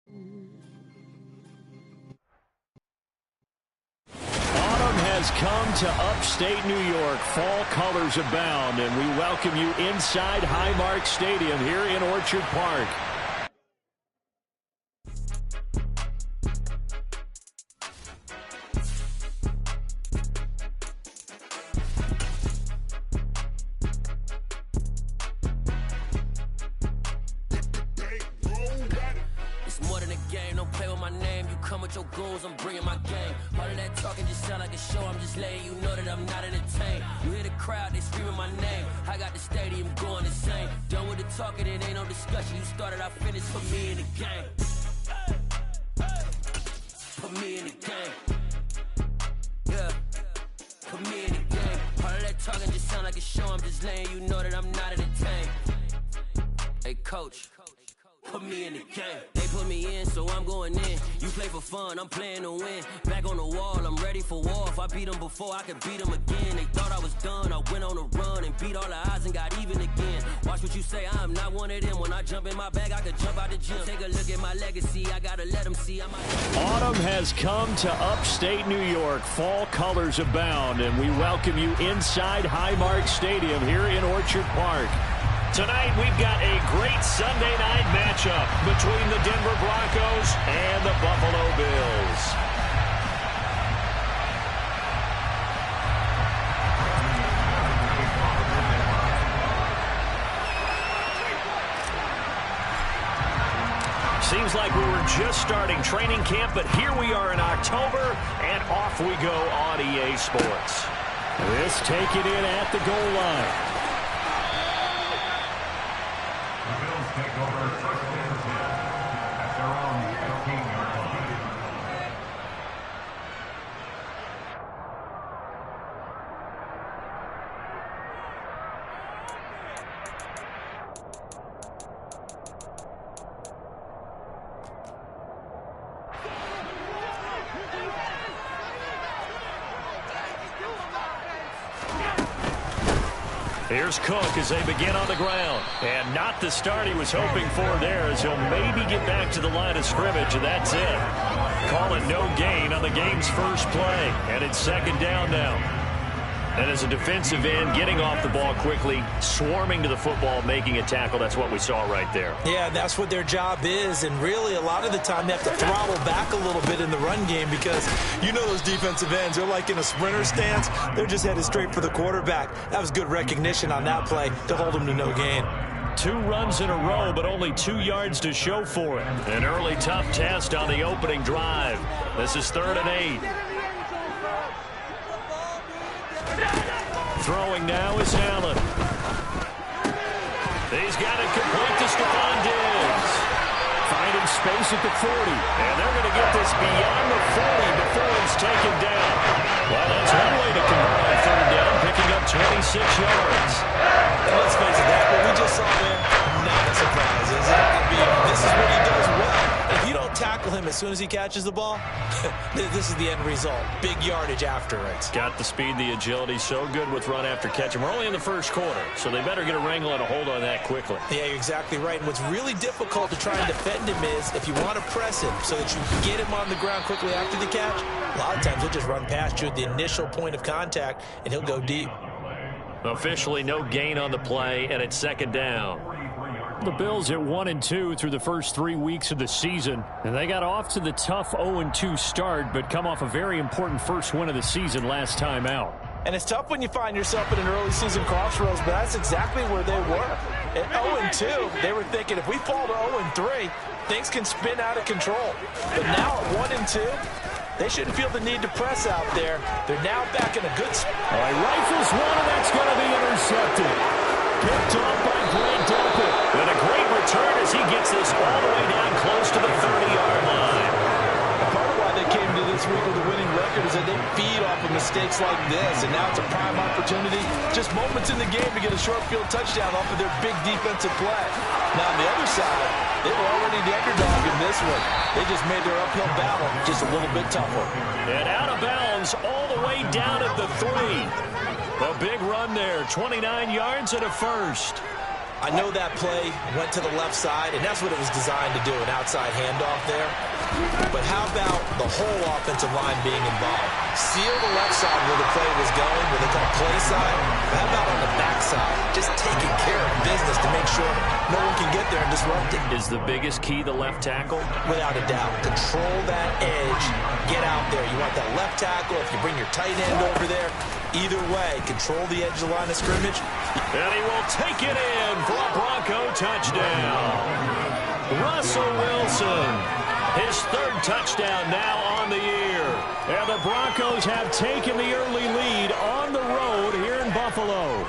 Autumn has come to upstate New York. Fall colors abound, and we welcome you inside Highmark Stadium here in Orchard Park. Your goals, I'm bringing my game. All of that talking just sound like a show. I'm just letting you know that I'm not entertained. You hear the crowd, they screaming my name. I got the stadium going insane. Done with the talking, it ain't no discussion. You started, I finished. Put me in the game. Put me in the game. Yeah. Put me in the game. All of that talking just sound like a show. I'm just letting you know that I'm not entertained. Hey, coach. Put me in the game. They put me in, so I'm going in. You play for fun, I'm playing to win. Back on the wall, I'm ready for war. If I beat them before, I could beat them again. They thought I was done, I went on a run and beat all the odds and got even again. Watch what you say, I'm not one of them. When I jump in my bag, I could jump out the gym. Take a look at my legacy, I gotta let them see. Autumn has come to upstate New York. Fall colors abound, and we welcome you inside Highmark Stadium here in Orchard Park. Tonight, we've got a great Sunday night matchup between the Denver Broncos and the Buffalo Bills. Seems like we were just starting training camp, but here we are in October, and off we go on EA Sports. This taken in at the goal line. Take over first and 10 at their own 15-yard line. Here's Cook as they begin on the ground. And not the start he was hoping for there, as he'll maybe get back to the line of scrimmage, and that's it. Call it no gain on the game's first play. And it's second down now. And as a defensive end, getting off the ball quickly, swarming to the football, making a tackle, that's what we saw right there. Yeah, that's what their job is, and really a lot of the time they have to throttle back a little bit in the run game because you know those defensive ends, they're like in a sprinter stance. They're just headed straight for the quarterback. That was good recognition on that play to hold them to no gain. 2 runs in a row, but only 2 yards to show for it. An early tough test on the opening drive. This is 3rd and 8. Throwing now is Allen. He's got it complete to Stephon Diggs. Finding space at the 40. And they're going to get this beyond the 40 before it's taken down. Well, that's one way to convert on 3rd down, picking up 26 yards. And let's face it, that what we just saw there, not a surprise, is it? This is what he does well. If you don't tackle him as soon as he catches the ball, this is the end result. Big yardage afterwards. Got the speed, the agility, so good with run after catch. And we're only in the first quarter, so they better get a wrangle and a hold on that quickly. Yeah, you're exactly right. And what's really difficult to try and defend him is if you want to press him so that you get him on the ground quickly after the catch, a lot of times he'll just run past you at the initial point of contact, and he'll go deep. Officially no gain on the play, and it's second down. The Bills at 1-2 through the first 3 weeks of the season, and they got off to the tough 0-2 start, but come off a very important first win of the season last time out. And it's tough when you find yourself in an early season crossroads, but that's exactly where they were. At 0-2, they were thinking if we fall to 0-3, things can spin out of control. But now at 1-2, they shouldn't feel the need to press out there. They're now back in a good spot. All right, rifles one, and that's going to be intercepted. Picked off by Grant Delpit. And a great return as he gets this all the way down close to the 30-yard line. Part of why they came to this week with a winning record is that they feed off of mistakes like this, and now it's a prime opportunity, just moments in the game to get a short field touchdown off of their big defensive play. Now on the other side, they were already the underdog in this one. They just made their uphill battle just a little bit tougher. And out of bounds all the way down at the 3. A big run there, 29 yards and a first. I know that play went to the left side, and that's what it was designed to do, an outside handoff there. But how about the whole offensive line being involved? Seal the left side where the play was going, where they call play side. But how about on the back side? Just taking care of business to make sure no one can get there and disrupt it. Is the biggest key the left tackle? Without a doubt. Control that edge. Get out there. You want that left tackle. If you bring your tight end over there, either way, control the edge of the line of scrimmage. And he will take it in for a Bronco touchdown. Russell Wilson, his third touchdown now on the year. And the Broncos have taken the early lead on the road here in Buffalo.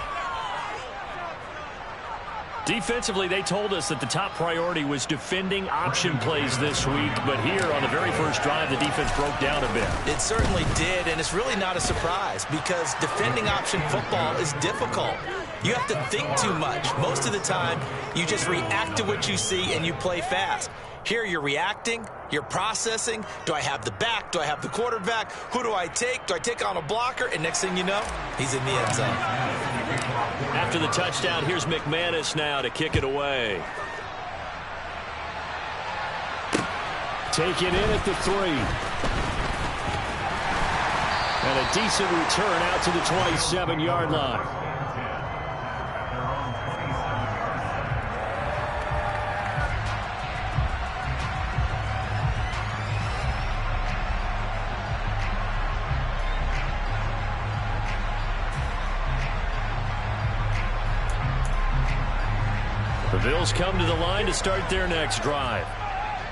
Defensively, they told us that the top priority was defending option plays this week. But here on the very first drive, the defense broke down a bit. It certainly did, and it's really not a surprise because defending option football is difficult. You have to think too much. Most of the time, you just react to what you see and you play fast. Here you're reacting, you're processing. Do I have the back? Do I have the quarterback? Who do I take? Do I take on a blocker? And next thing you know, he's in the end zone. After the touchdown, here's McManus now to kick it away. Take it in at the 3. And a decent return out to the 27-yard line. The Bills come to the line to start their next drive.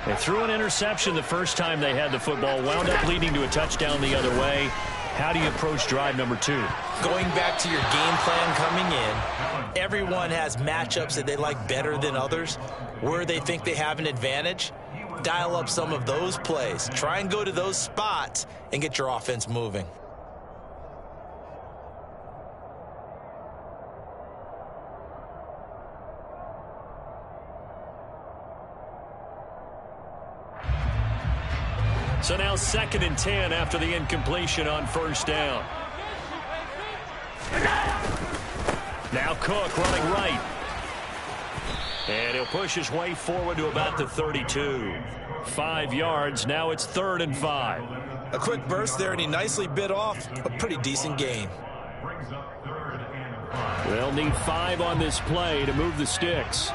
They threw an interception the first time they had the football, wound up leading to a touchdown the other way. How do you approach drive number 2? Going back to your game plan coming in, everyone has matchups that they like better than others, where they think they have an advantage. Dial up some of those plays. Try and go to those spots and get your offense moving. So now 2nd and 10 after the incompletion on first down. Now Cook running right. And he'll push his way forward to about the 32. 5 yards. Now it's 3rd and 5. A quick burst there, and he nicely bit off a pretty decent gain. They'll need 5 on this play to move the sticks.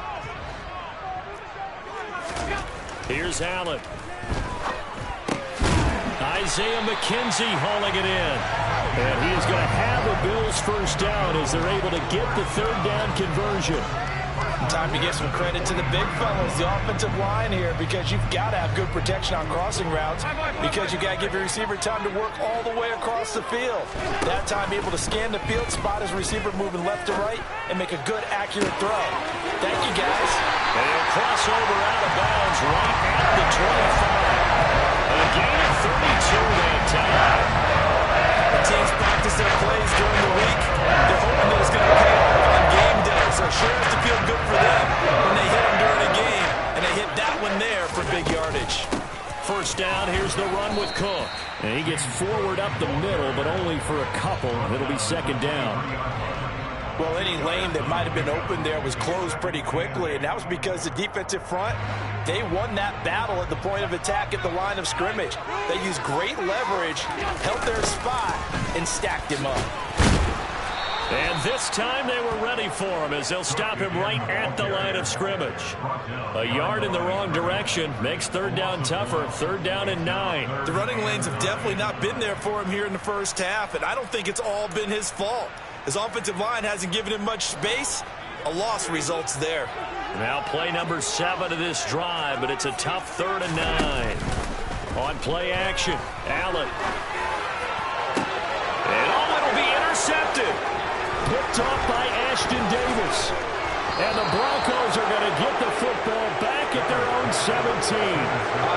Here's Allen. Isaiah McKenzie hauling it in. And he is going to have the Bills first down as they're able to get the 3rd down conversion. Time to give some credit to the big fellas, the offensive line here, because you've got to have good protection on crossing routes, because you've got to give your receiver time to work all the way across the field. That time able to scan the field, spot his receiver moving left to right, and make a good, accurate throw. Thank you, guys. And he'll cross over out of bounds right at the 25. A gain of 32 that time. The teams practice their plays during the week. They're hoping that it's going to pay off on game day. So it sure has to feel good for them when they hit them during a game. And they hit that one there for big yardage. First down, here's the run with Cook. And he gets forward up the middle, but only for a couple. It'll be 2nd down. Well, any lane that might have been open there was closed pretty quickly, and that was because the defensive front, they won that battle at the point of attack at the line of scrimmage. They used great leverage, held their spot, and stacked him up. And this time they were ready for him as they'll stop him right at the line of scrimmage. A yard in the wrong direction makes 3rd down tougher. 3rd down and 9. The running lanes have definitely not been there for him here in the first half, and I don't think it's all been his fault. His offensive line hasn't given him much space. A loss results there. Now play number 7 of this drive, but it's a tough 3rd and 9. On play action, Allen. And it'll be intercepted. Picked off by Ashton Davis. And the Broncos are going to get the football back at their own 17.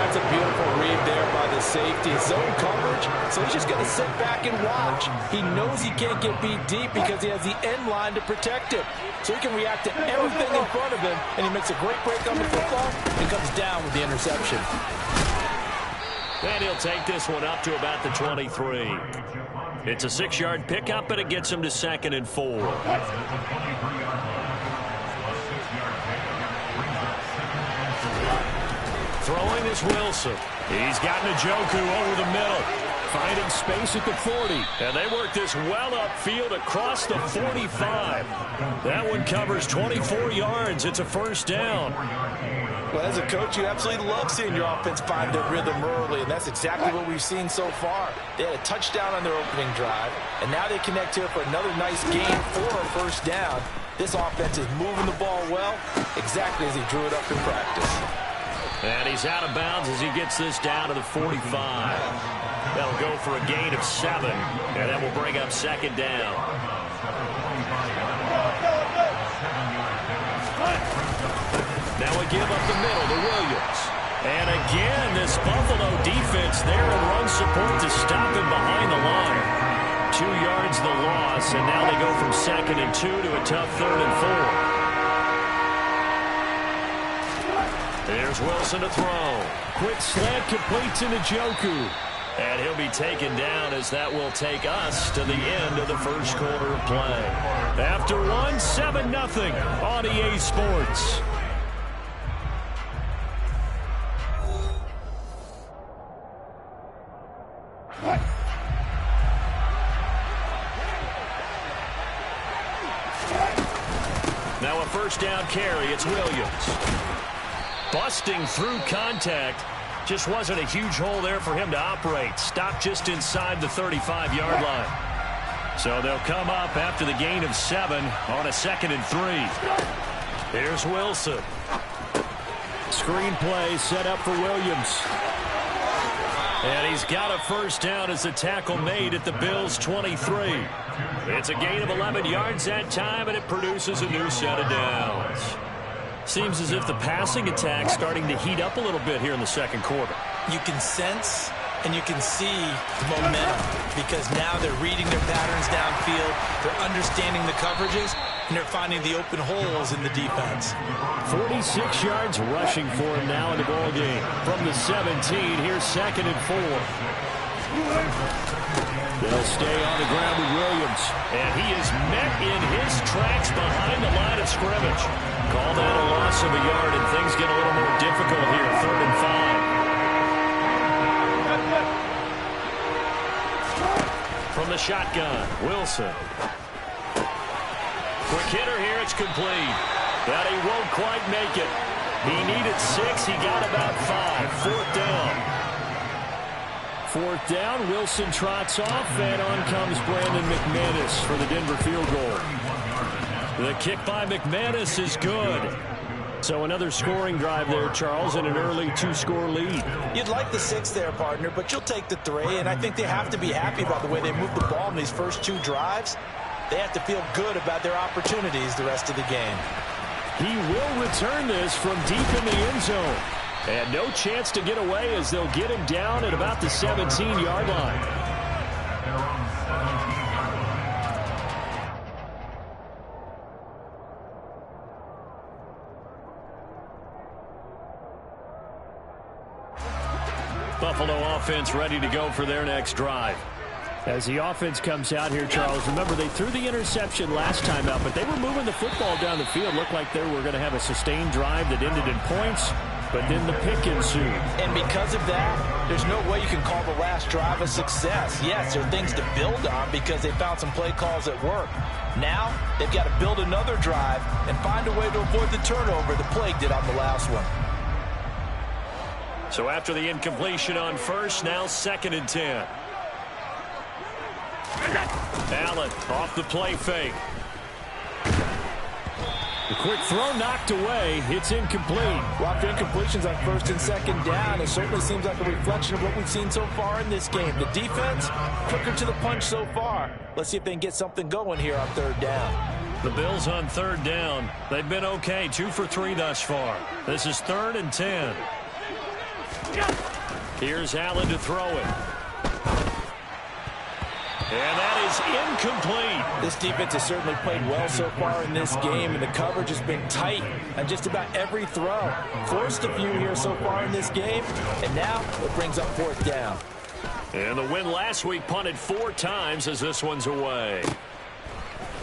That's a beautiful read there by the safety. Zone coverage, so he's just going to sit back and watch. He knows he can't get beat deep because he has the end line to protect him. So he can react to everything in front of him, and he makes a great break on the football and comes down with the interception. And he'll take this one up to about the 23. It's a 6-yard pickup, and it gets him to 2nd and 4. Throwing is Wilson. He's got Njoku over the middle. Finding space at the 40. And they work this well upfield across the 45. That one covers 24 yards. It's a first down. Well, as a coach, you absolutely love seeing your offense find their rhythm early, and that's exactly what we've seen so far. They had a touchdown on their opening drive, and now they connect here for another nice gain for a first down. This offense is moving the ball well, exactly as he drew it up in practice. And he's out of bounds as he gets this down to the 45. That'll go for a gain of 7, and that will bring up second down. Now we give up the middle to Williams. And again, this Buffalo defense there in run support to stop him behind the line. 2 yards the loss, and now they go from 2nd and 2 to a tough 3rd and 4. There's Wilson to throw. Quick slant completes into Njoku. And he'll be taken down as that will take us to the end of the first quarter of play. After one, 7-0 on EA Sports. Now a first down carry. It's Williams. Busting through contact. Just wasn't a huge hole there for him to operate. Stopped just inside the 35-yard line. So they'll come up after the gain of 7 on a 2nd and 3. Here's Wilson. Screen play set up for Williams. And he's got a first down as the tackle made at the Bills' 23. It's a gain of 11 yards that time, and it produces a new set of downs. Seems as if the passing attack's starting to heat up a little bit here in the second quarter. You can sense and you can see momentum because now they're reading their patterns downfield, they're understanding the coverages, and they're finding the open holes in the defense. 46 yards rushing for him now in the ball game. From the 17, here's 2nd and 4. They'll stay on the ground with Williams. And he is met in his tracks behind the line of scrimmage. Call that a loss of a yard, and things get a little more difficult here. 3rd and 5. From the shotgun, Wilson. Quick hitter here, it's complete. But he won't quite make it. He needed 6, he got about 5. 4th down. 4th down, Wilson trots off, and on comes Brandon McManus for the Denver field goal. The kick by McManus is good. So another scoring drive there, Charles, and an early 2-score lead. You'd like the 6 there, partner, but you'll take the 3, and I think they have to be happy about the way they moved the ball in these first 2 drives. They have to feel good about their opportunities the rest of the game. He will return this from deep in the end zone. And no chance to get away as they'll get him down at about the 17-yard line. Buffalo offense ready to go for their next drive. As the offense comes out here, Charles, remember they threw the interception last time out, but they were moving the football down the field. Looked like they were going to have a sustained drive that ended in points, but then the pick ensued. And because of that, there's no way you can call the last drive a success. Yes, there are things to build on because they found some play calls that work. Now, they've got to build another drive and find a way to avoid the turnover the Plague did on the last one. So after the incompletion on first, now 2nd and 10. Allen off the play fake. The quick throw knocked away. It's incomplete. Well, after incompletions on 1st and 2nd down, it certainly seems like a reflection of what we've seen so far in this game. The defense, quicker to the punch so far. Let's see if they can get something going here on 3rd down. The Bills on 3rd down. They've been okay, 2 for 3 thus far. This is 3rd and 10. Here's Allen to throw it. And that is incomplete. This defense has certainly played well so far in this game, and the coverage has been tight on just about every throw. Forced a few here so far in this game, and now it brings up 4th down. And the win last week punted 4 times as this one's away.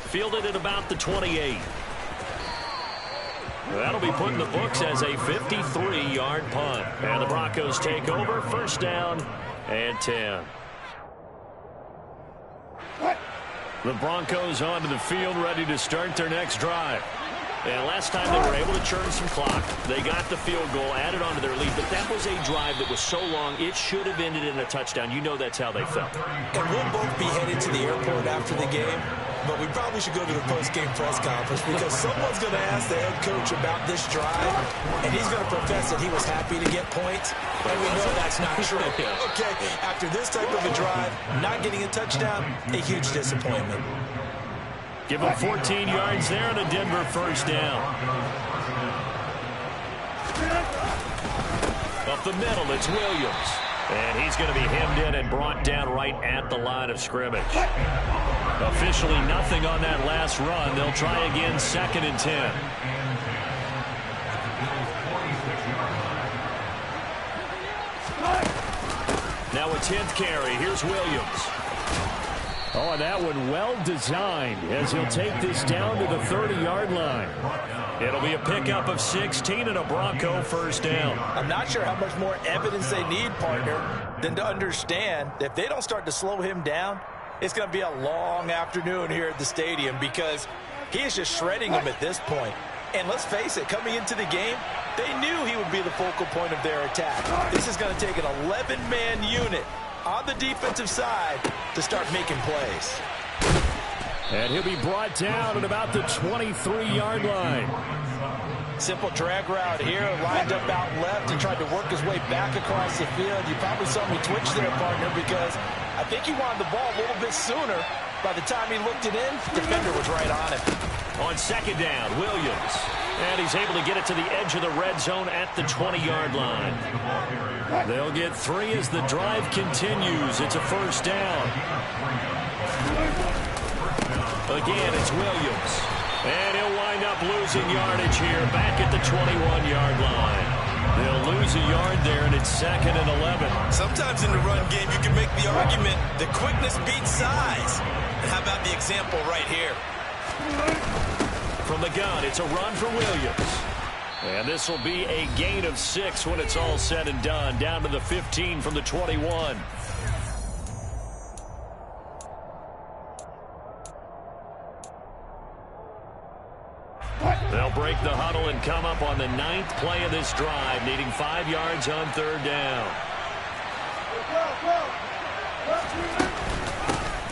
Fielded at about the 28. That'll be put in the books as a 53-yard punt. And the Broncos take over, first down and 10. The Broncos onto the field, ready to start their next drive. And last time they were able to churn some clock. They got the field goal, added on to their lead, but that was a drive that was so long, it should have ended in a touchdown. You know that's how they felt. And we'll both be headed to the airport after the game, but we probably should go to the post-game press conference because someone's going to ask the head coach about this drive, and he's going to profess that he was happy to get points, and we know that's not true. Okay, after this type of a drive, not getting a touchdown, a huge disappointment. Give him 14 yards there and a Denver first down. Up the middle, it's Williams. And he's going to be hemmed in and brought down right at the line of scrimmage. Officially nothing on that last run. They'll try again, 2nd and 10. Now a 10th carry. Here's Williams. Oh, and that one well designed as he'll take this down to the 30-yard line. It'll be a pickup of 16 and a Bronco first down. I'm not sure how much more evidence they need, partner, than to understand that if they don't start to slow him down, it's going to be a long afternoon here at the stadium because he is just shredding them at this point. And let's face it, coming into the game, they knew he would be the focal point of their attack. This is going to take an 11-man unit on the defensive side to start making plays. And he'll be brought down at about the 23-yard line. Simple drag route here, lined up out left and tried to work his way back across the field. You probably saw me twitch there, partner, because I think he wanted the ball a little bit sooner. By the time he looked it in, the defender was right on him. On 2nd down, Williams. And he's able to get it to the edge of the red zone at the 20-yard line. They'll get 3 as the drive continues. It's a first down. Again, it's Williams. And he'll wind up losing yardage here back at the 21-yard line. They'll lose a yard there, and it's 2nd and 11. Sometimes in the run game, you can make the argument that quickness beats size. And how about the example right here? From the gun, it's a run for Williams. And this will be a gain of 6 when it's all said and done. Down to the 15 from the 21. They'll break the huddle and come up on the 9th play of this drive, needing 5 yards on 3rd down.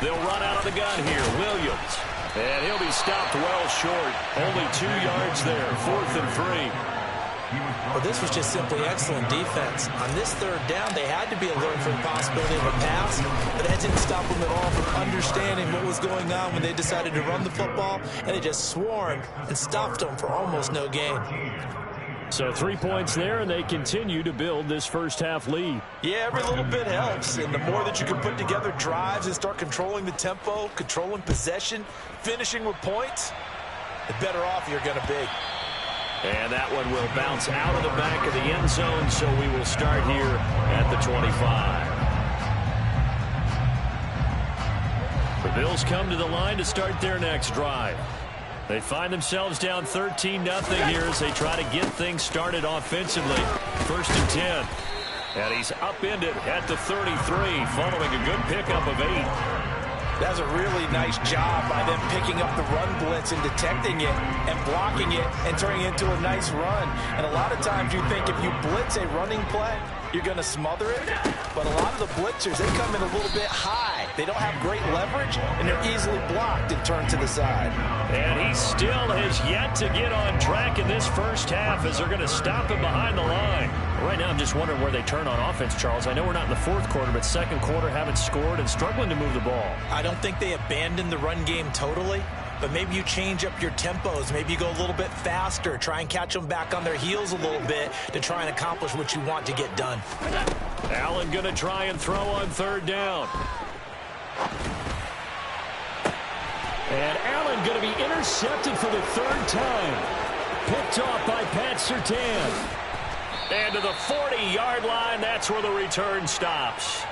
They'll run out of the gun here. Williams. And he'll be stopped well short. Only 2 yards there. 4th and 3. Well, this was just simply excellent defense. On this 3rd down, they had to be alert for the possibility of a pass, but that didn't stop them at all from understanding what was going on when they decided to run the football, and they just swarmed and stopped them for almost no gain. So 3 points there, and they continue to build this first-half lead. Yeah, every little bit helps, and the more that you can put together drives and start controlling the tempo, controlling possession, finishing with points, the better off you're going to be. And that one will bounce out of the back of the end zone, so we will start here at the 25. The Bills come to the line to start their next drive. They find themselves down 13-0 here as they try to get things started offensively. 1st and 10. And he's upended at the 33, following a good pickup of 8. That's a really nice job by them picking up the run blitz and detecting it and blocking it and turning it into a nice run. And a lot of times you think if you blitz a running play, you're going to smother it. But a lot of the blitzers, they come in a little bit high. They don't have great leverage, and they're easily blocked and turned to the side. And he still has yet to get on track in this first half as they're going to stop him behind the line. Right now, I'm just wondering where they turn on offense, Charles. I know we're not in the 4th quarter, but 2nd quarter haven't scored and struggling to move the ball. I don't think they abandoned the run game totally, but maybe you change up your tempos. Maybe you go a little bit faster, try and catch them back on their heels a little bit to try and accomplish what you want to get done. Allen going to try and throw on 3rd down. And Allen going to be intercepted for the 3rd time. Picked off by Pat Surtain. And to the 40-yard line, that's where the return stops.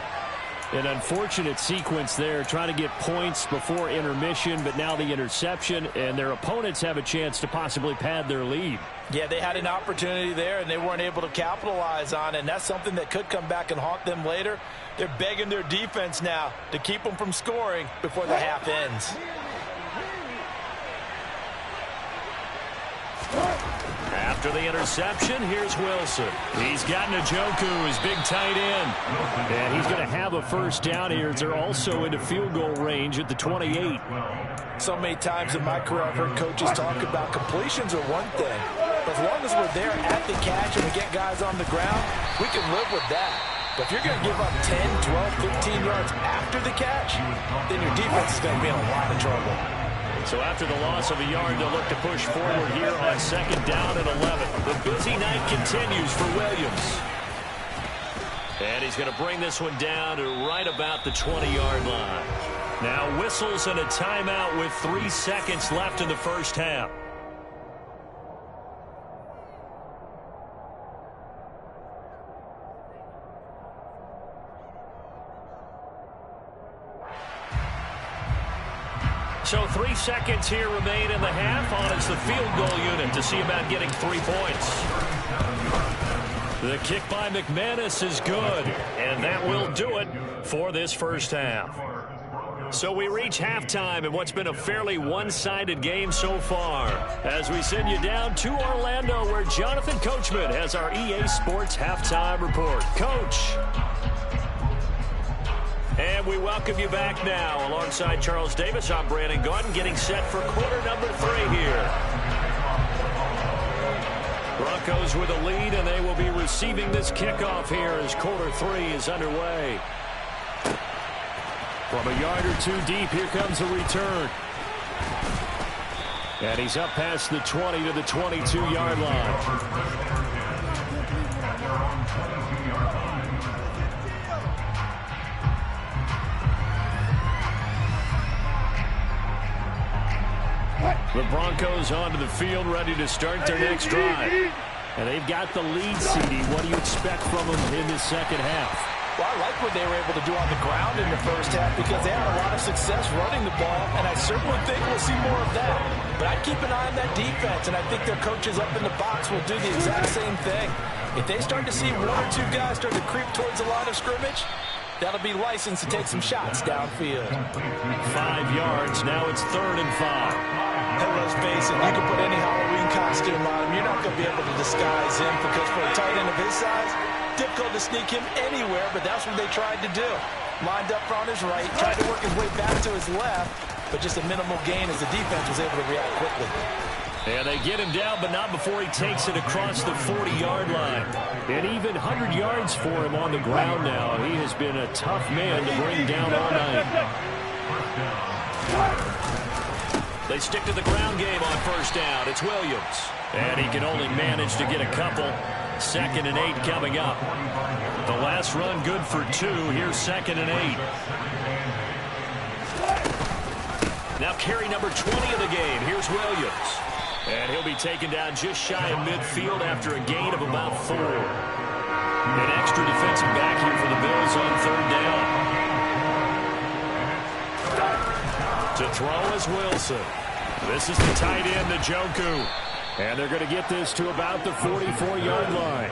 An unfortunate sequence there, trying to get points before intermission, but now the interception, and their opponents have a chance to possibly pad their lead. Yeah, they had an opportunity there, and they weren't able to capitalize on it, and that's something that could come back and haunt them later. They're begging their defense now to keep them from scoring before the half ends. After the interception, here's Wilson. He's got Njoku, his big tight end. And he's going to have a first down here. They're also into field goal range at the 28. So many times in my career, I've heard coaches talk about completions are one thing. But as long as we're there at the catch and we get guys on the ground, we can live with that. But if you're going to give up 10, 12, 15 yards after the catch, then your defense is going to be in a lot of trouble. So after the loss of a yard, they'll look to push forward here on second down and 11. The busy night continues for Williams. And he's going to bring this one down to right about the 20-yard line. Now whistles and a timeout with 3 seconds left in the first half. So 3 seconds here remain in the half. On is the field goal unit to see about getting 3 points. The kick by McManus is good, and that will do it for this first half. So we reach halftime in what's been a fairly one-sided game so far, as we send you down to Orlando, where Jonathan Coachman has our EA Sports halftime report. Coach. And we welcome you back now. Alongside Charles Davis, I'm Brandon Gaudin, getting set for quarter number 3 here. Broncos with a lead, and they will be receiving this kickoff here as quarter 3 is underway. From a yard or 2 deep, here comes the return. And he's up past the 20 to the 22-yard line. The Broncos onto the field, ready to start their next drive. And they've got the lead, CD. What do you expect from them in this second half? Well, I like what they were able to do on the ground in the first half because they had a lot of success running the ball, and I certainly think we'll see more of that. But I'd keep an eye on that defense, and I think their coaches up in the box will do the exact same thing. If they start to see 1 or 2 guys start to creep towards the line of scrimmage, that'll be licensed to take some shots downfield. 5 yards. Now it's 3rd and 5. And let's face it, you can put any Halloween costume on him. You're not going to be able to disguise him because for a tight end of his size, difficult to sneak him anywhere, but that's what they tried to do. Lined up on his right, tried to work his way back to his left, but just a minimal gain as the defense was able to react quickly. And they get him down, but not before he takes it across the 40-yard line. And even 100 yards for him on the ground now. He has been a tough man to bring down all night. They stick to the ground game on first down. It's Williams. And he can only manage to get a couple. 2nd and 8 coming up. The last run good for 2. Here's 2nd and 8. Now carry number 20 of the game. Here's Williams. And he'll be taken down just shy of midfield after a gain of about 4. An extra defensive back here for the Bills on 3rd down. To throw is Wilson. This is the tight end, Njoku. And they're going to get this to about the 44-yard line.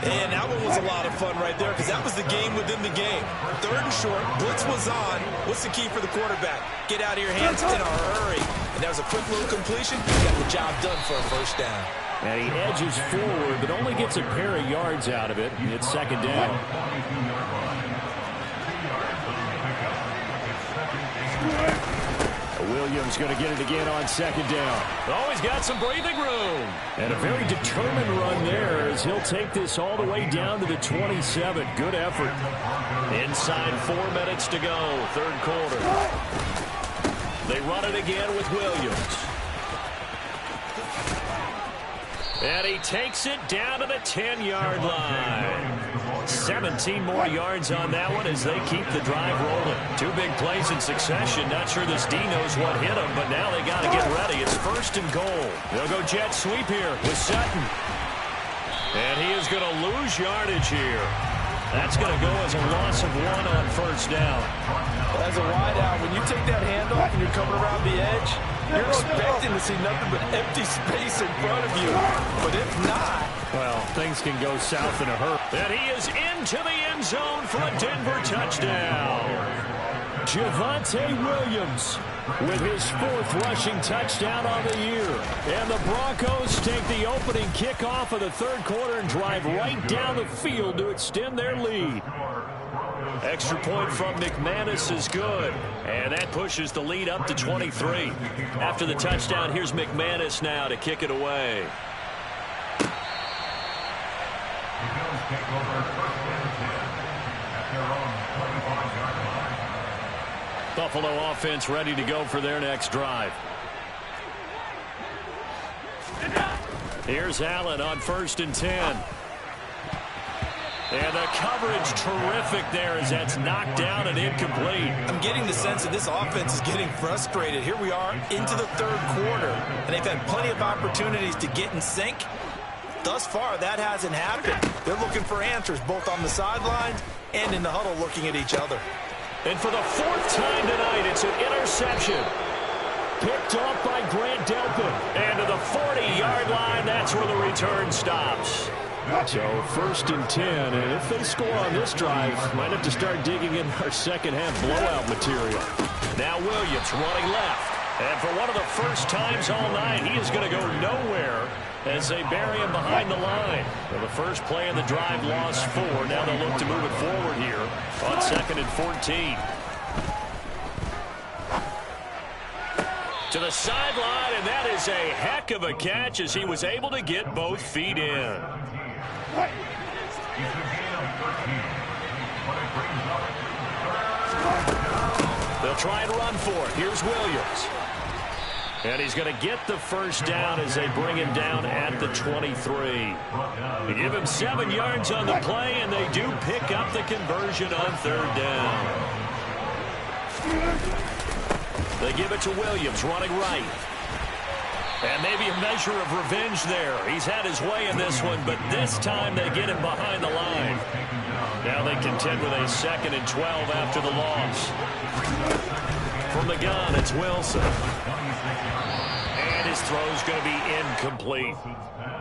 And that one was a lot of fun right there because that was the game within the game. 3rd and short, blitz was on. What's the key for the quarterback? Get out of your hands in a hurry. And that was a quick little completion. He got the job done for a first down. And he edges forward, but only gets a pair of yards out of it. It's 2nd down. Williams going to get it again on 2nd down. Oh, he's got some breathing room. And a very determined run there as he'll take this all the way down to the 27. Good effort. Inside 4 minutes to go, 3rd quarter. They run it again with Williams. And he takes it down to the 10-yard line. 17 more yards on that one as they keep the drive rolling. 2 big plays in succession. Not sure this D knows what hit him, but now they got to get ready. It's 1st and goal. They'll go jet sweep here with Sutton. And he is going to lose yardage here. That's going to go as a loss of 1 on first down. As a wideout, when you take that handoff and you're coming around the edge, you're expecting to see nothing but empty space in front of you. But if not, well, things can go south in a hurry. And he is into the end zone for a Denver touchdown. Javonte Williams with his 4th rushing touchdown on the year. And the Broncos take the opening kickoff of the 3rd quarter and drive right down the field to extend their lead. Extra point from McManus is good. And that pushes the lead up to 23. After the touchdown, here's McManus now to kick it away. The Bills take over 1st and 10 at their own 25-yard line. Buffalo offense ready to go for their next drive. Here's Allen on 1st and 10. And the coverage terrific there as that's knocked down and incomplete. I'm getting the sense that this offense is getting frustrated. Here we are into the 3rd quarter, and they've had plenty of opportunities to get in sync. Thus far, that hasn't happened. They're looking for answers both on the sidelines and in the huddle looking at each other. And for the 4th time tonight, it's an interception. Picked off by Grant Delpit. And to the 40-yard line, that's where the return stops. So 1st and 10, and if they score on this drive, might have to start digging in our second-half blowout material. Now Williams running left. And for one of the first times all night, he is going to go nowhere as they bury him behind the line. Well, the first play of the drive lost 4. Now they'll look to move it forward here on 2nd and 14. To the sideline, and that is a heck of a catch as he was able to get both feet in. They'll try and run for it. Here's Williams. And he's going to get the first down as they bring him down at the 23. They give him 7 yards on the play, and they do pick up the conversion on 3rd down. They give it to Williams, running right. And maybe a measure of revenge there. He's had his way in this one, but this time they get him behind the line. Now they contend with a 2nd and 12 after the loss. From the gun, it's Wilson. And his throw's going to be incomplete.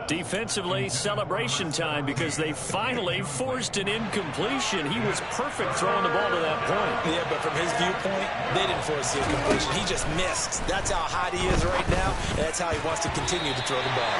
Defensively, celebration time because they finally forced an incompletion. He was perfect throwing the ball to that point. Yeah, but from his viewpoint, they didn't force the incompletion. He just missed. That's how hot he is right now, and that's how he wants to continue to throw the ball.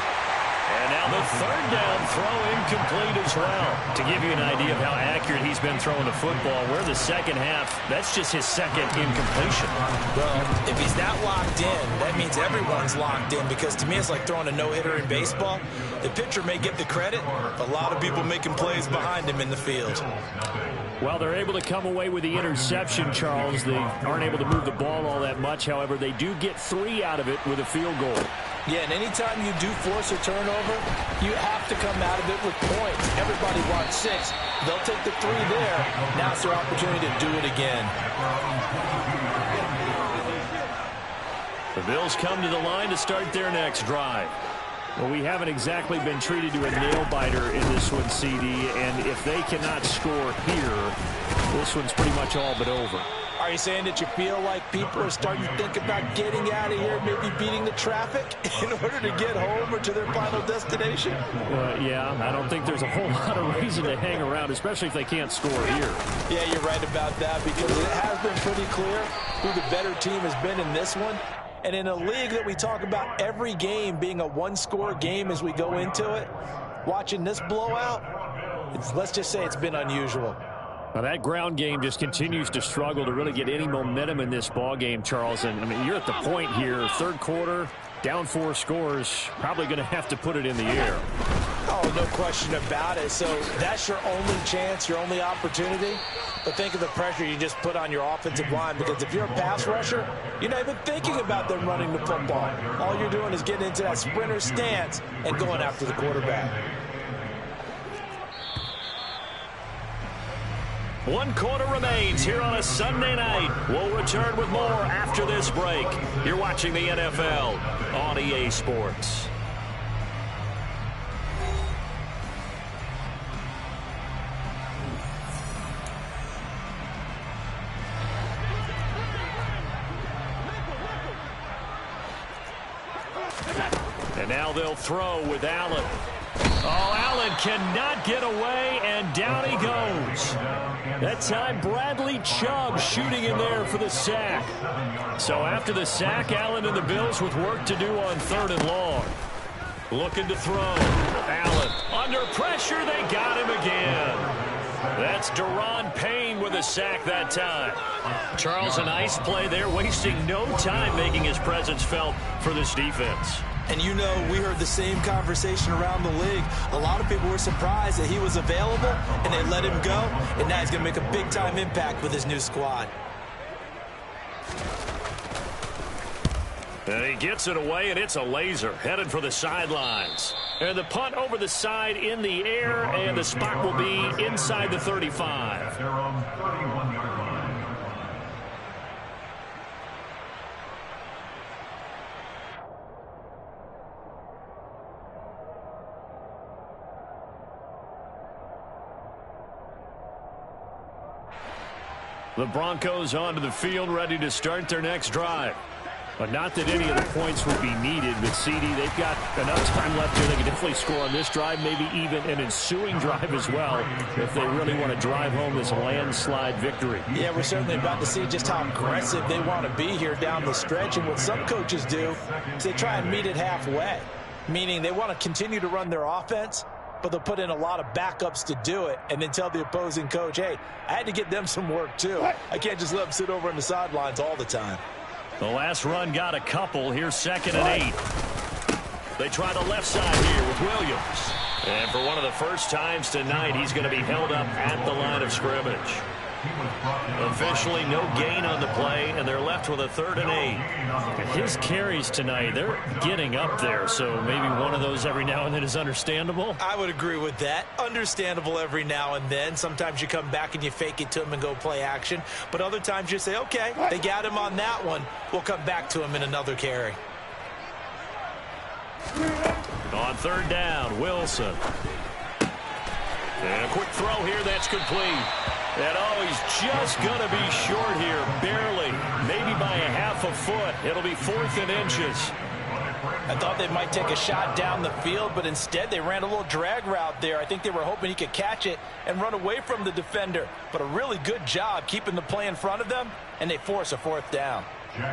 And now the 3rd down throw incomplete as well. To give you an idea of how accurate he's been throwing the football, we're the second half. That's just his 2nd incompletion. Well, if he's that locked in, that means everyone's locked in because to me it's like throwing a no-hitter in baseball. The pitcher may get the credit, but a lot of people making plays behind him in the field. Well, they're able to come away with the interception, Charles. They aren't able to move the ball all that much. However, they do get 3 out of it with a field goal. Yeah, and anytime you do force a turnover, you have to come out of it with points. Everybody wants 6. They'll take the 3 there. Now it's their opportunity to do it again. The Bills come to the line to start their next drive. Well, we haven't exactly been treated to a nail-biter in this one, CD, and if they cannot score here, this one's pretty much all but over. Are you saying that you feel like people are starting to think about getting out of here, maybe beating the traffic in order to get home or to their final destination? Yeah, I don't think there's a whole lot of reason to hang around, especially if they can't score here. Yeah, you're right about that because it has been pretty clear who the better team has been in this one. And in a league that we talk about every game being a one-score game as we go into it, watching this blowout, let's just say it's been unusual. Now that ground game just continues to struggle to really get any momentum in this ball game, Charles. And I mean, you're at the point here, 3rd quarter, down 4 scores, probably going to have to put it in the air. Oh, no question about it. So that's your only chance, your only opportunity. But think of the pressure you just put on your offensive line, because if you're a pass rusher, you're not even thinking about them running the football. All you're doing is getting into that sprinter stance and going after the quarterback. 1 quarter remains here on a Sunday night. We'll return with more after this break. You're watching the NFL on EA Sports. Now they'll throw with Allen. Oh, Allen cannot get away, and down he goes. That time, Bradley Chubb shooting in there for the sack. So after the sack, Allen and the Bills with work to do on 3rd and long. Looking to throw. Allen under pressure. They got him again. That's Daron Payne with a sack that time. Charles, a nice play there, wasting no time making his presence felt for this defense. And you know, we heard the same conversation around the league. A lot of people were surprised that he was available, and they let him go, and now he's going to make a big-time impact with his new squad. And he gets it away, and it's a laser headed for the sidelines. And the punt over the side in the air, and the spot will be inside the 35. They're on 31-yard line. The Broncos onto the field, ready to start their next drive. But not that any of the points would be needed with CD. They've got enough time left here. They can definitely score on this drive, maybe even an ensuing drive as well, if they really want to drive home this landslide victory. Yeah, we're certainly about to see just how aggressive they want to be here down the stretch. And what some coaches do is they try and meet it halfway, meaning they want to continue to run their offense, but they'll put in a lot of backups to do it and then tell the opposing coach, hey, I had to get them some work too. I can't just let them sit over on the sidelines all the time. The last run got a couple. Here's 2nd and 8. They try the left side here with Williams. And for one of the first times tonight, he's going to be held up at the line of scrimmage. Officially no gain on the play, and they're left with a 3rd and 8. His carries tonight, they're getting up there, so maybe one of those every now and then is understandable. I would agree with that. Understandable every now and then. Sometimes you come back and you fake it to him and go play action, but other times you say, okay, they got him on that one. We'll come back to him in another carry. On 3rd down, Wilson. And a quick throw here, that's complete. And oh, he's just going to be short here, barely, maybe by a half a foot. It'll be 4th and inches. I thought they might take a shot down the field, but instead they ran a little drag route there. I think they were hoping he could catch it and run away from the defender. But a really good job keeping the play in front of them, and they force a 4th down.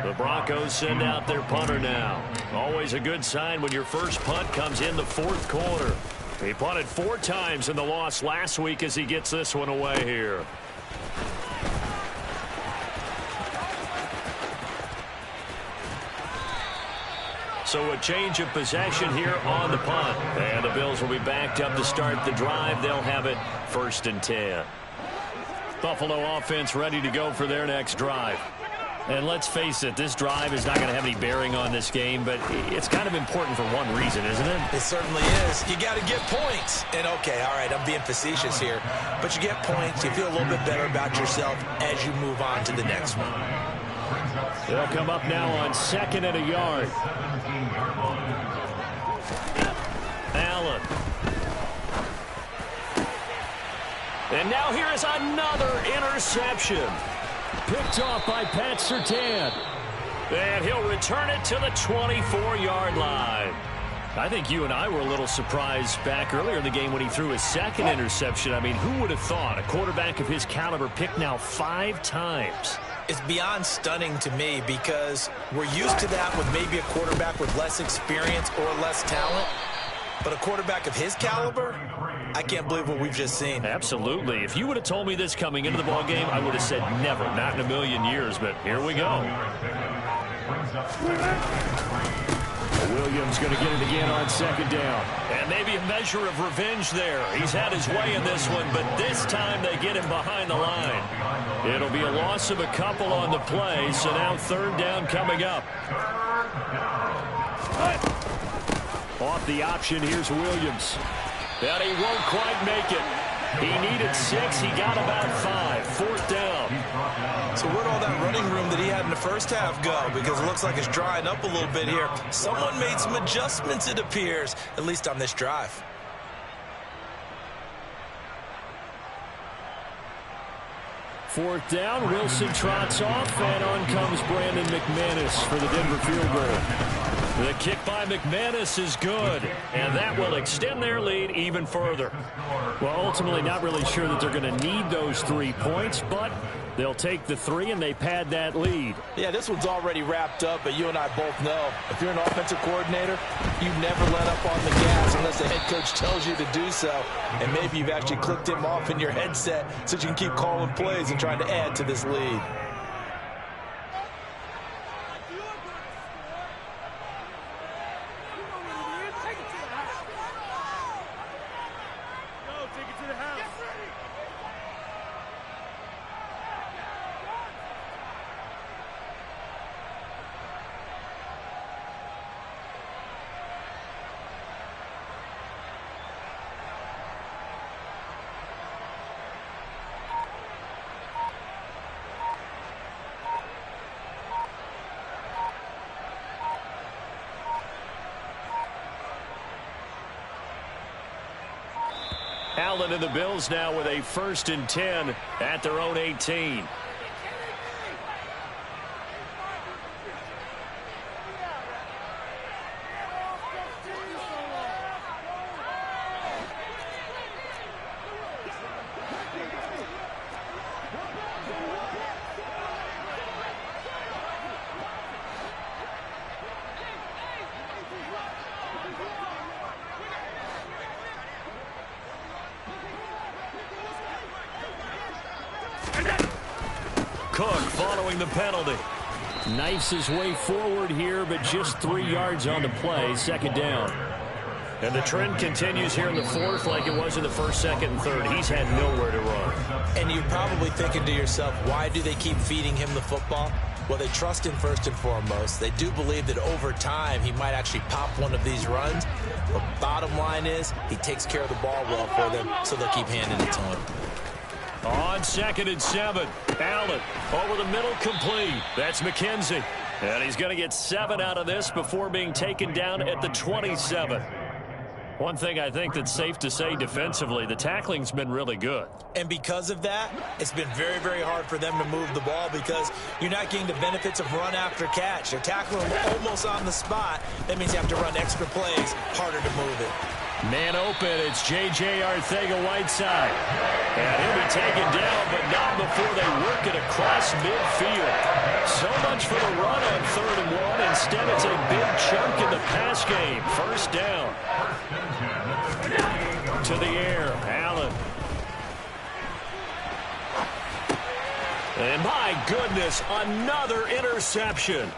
The Broncos send out their punter now. Always a good sign when your first punt comes in the 4th quarter. He punted 4 times in the loss last week as he gets this one away here. So a change of possession here on the punt. And the Bills will be backed up to start the drive. They'll have it 1st and 10. Buffalo offense ready to go for their next drive. And let's face it, this drive is not going to have any bearing on this game, but it's kind of important for one reason, isn't it? It certainly is. You got to get points. And, okay, all right, I'm being facetious here. But you get points, you feel a little bit better about yourself as you move on to the next one. They'll come up now on 2nd and a yard. Allen. And now here is another interception. Picked off by Pat Surtain. And he'll return it to the 24-yard line. I think you and I were a little surprised back earlier in the game when he threw his 2nd interception. I mean, who would have thought a quarterback of his caliber picked now 5 times? It's beyond stunning to me because we're used to that with maybe a quarterback with less experience or less talent. But a quarterback of his caliber, I can't believe what we've just seen. Absolutely. If you would have told me this coming into the ballgame, I would have said never, not in a million years. But here we go. Williams going to get it again on 2nd down. And maybe a measure of revenge there. He's had his way in this one, but this time they get him behind the line. It'll be a loss of a couple on the play, so now 3rd down coming up. Off the option, here's Williams. But he won't quite make it. He needed 6. He got about 5. 4th down. So where'd all that running room that he had in the first half go? Because it looks like it's drying up a little bit here. Someone made some adjustments, it appears, at least on this drive. Fourth down, Wilson trots off, and on comes Brandon McManus for the Denver field goal. The kick by McManus is good, and that will extend their lead even further. Well, ultimately not really sure that they're going to need those 3 points, but they'll take the 3 and they pad that lead. Yeah, this one's already wrapped up, but you and I both know if you're an offensive coordinator, you never let up on the gas unless the head coach tells you to do so. And maybe you've actually clicked him off in your headset so you can keep calling plays and trying to add to this lead. Allen and the Bills now with a 1st and 10 at their own 18. Cook following the penalty. Knifes his way forward here, but just 3 yards on the play. 2nd down. And the trend continues here in the 4th like it was in the 1st, 2nd, and 3rd. He's had nowhere to run. And you're probably thinking to yourself, why do they keep feeding him the football? Well, they trust him first and foremost. They do believe that over time he might actually pop one of these runs. But bottom line is he takes care of the ball well for them, so they'll keep handing it to him. On 2nd and 7, Allen over the middle, complete. That's McKenzie. And he's going to get 7 out of this before being taken down at the 27. One thing I think that's safe to say defensively, the tackling's been really good. And because of that, it's been very, very hard for them to move the ball because you're not getting the benefits of run after catch. They're tackling almost on the spot. That means you have to run extra plays, harder to move it. Man open, it's J.J. Arcega-Whiteside. And he'll be taken down, but not before they work it across midfield. So much for the run on 3rd and 1. Instead, it's a big chunk in the pass game. 1st down. To the air, Allen. And my goodness, another interception.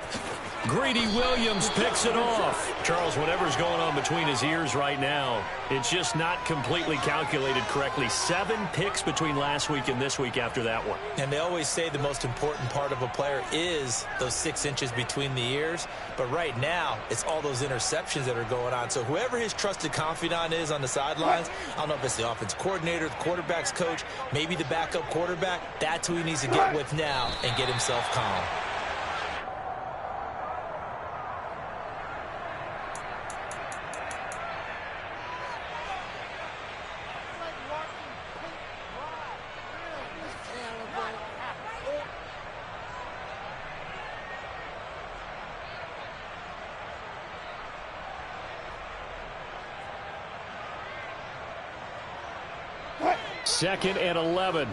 Greedy Williams picks it off. Charles, whatever's going on between his ears right now, it's just not completely calculated correctly. 7 picks between last week and this week after that one. And they always say the most important part of a player is those 6 inches between the ears. But right now, it's all those interceptions that are going on. So whoever his trusted confidant is on the sidelines, I don't know if it's the offense coordinator, the quarterback's coach, maybe the backup quarterback, that's who he needs to get with now and get himself calm. Second and 11.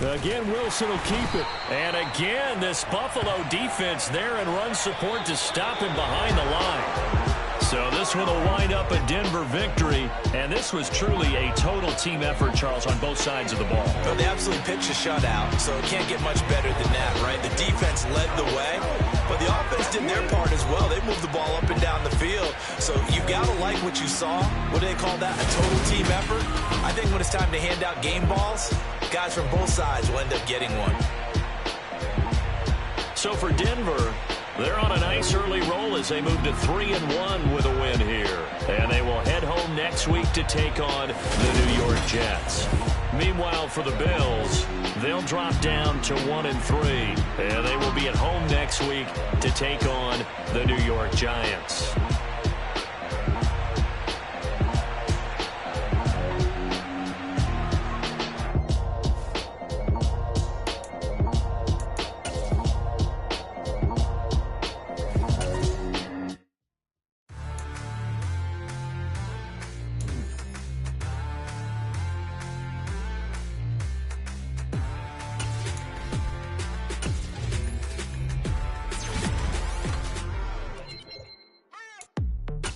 Again, Wilson will keep it. And again, this Buffalo defense there in run support to stop him behind the line. So this one will wind up a Denver victory. And this was truly a total team effort, Charles, on both sides of the ball. Well, they absolutely pitched a shutout, so it can't get much better than that, right? The defense led the way, but the offense did their part as well. They moved the ball up and down the field. So you've got to like what you saw. What do they call that? A total team effort? I think when it's time to hand out game balls, guys from both sides will end up getting one. So for Denver, they're on a nice early roll as they move to 3-1 with a win here. And they will head home next week to take on the New York Jets. Meanwhile, for the Bills, they'll drop down to 1-3. And they will be at home next week to take on the New York Giants.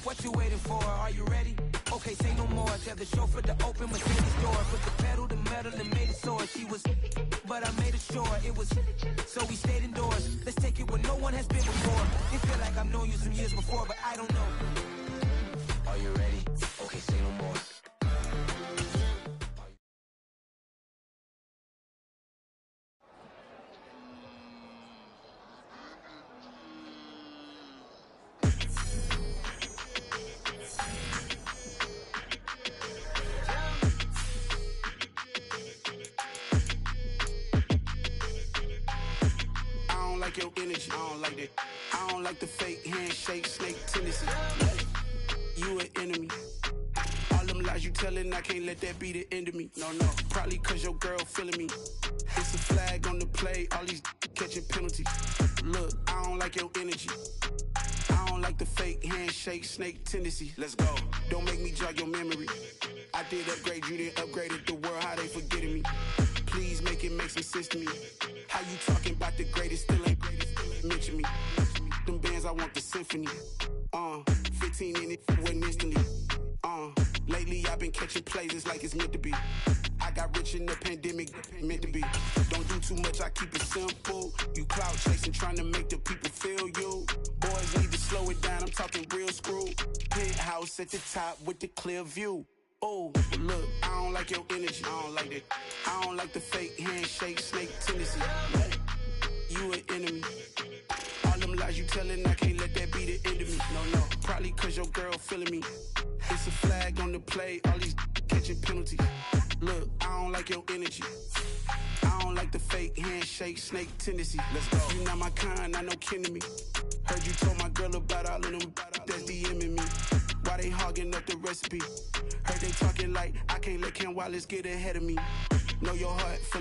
What you waiting for? Are you ready? Okay, say no more. Tell the chauffeur to open Mercedes door. Put the pedal to metal and made it soar. She was, but I made it sure it was. So we stayed indoors. Let's take it where no one has been before. It feel like I've known you some years before, but I don't know. Are you ready? Okay, say no more. Your energy, I don't like that. I don't like the fake handshake, snake tendency. You an enemy. All them lies you telling, I can't let that be the end of me. No, probably cause your girl feeling me. It's a flag on the play, all these catching penalties. Look, I don't like your energy. I don't like the fake handshake, snake tendency. Let's go. Don't make me jog your memory. I did upgrade, you didn't upgrade it. The world, how they forgetting me. Please make it make some sense to me. How you talking about the greatest, still ain't greatest, still ain't mention me. Them bands, I want the symphony. 15 in it, went instantly. Lately I've been catching plays, it's like it's meant to be. I got rich in the pandemic, meant to be. Don't do too much, I keep it simple. You clout chasing, trying to make the people feel you. Boys need to slow it down, I'm talking real screw. Penthouse at the top with the clear view. Oh, look, I don't like your energy, I don't like that. I don't like the fake handshake, snake tendency. You an enemy. All them lies you telling, I can't let that be the end of me. No, probably cause your girl feeling me. It's a flag on the play, all these catching penalties. Look, I don't like your energy. I don't like the fake handshake, snake tendency. Let's go. You not my kind, I know kin to me. Heard you told my girl about all of them, that's DMing me. Why they hogging up the recipe? Heard they talking like I can't let Ken Wallace get ahead of me. Know your heart full of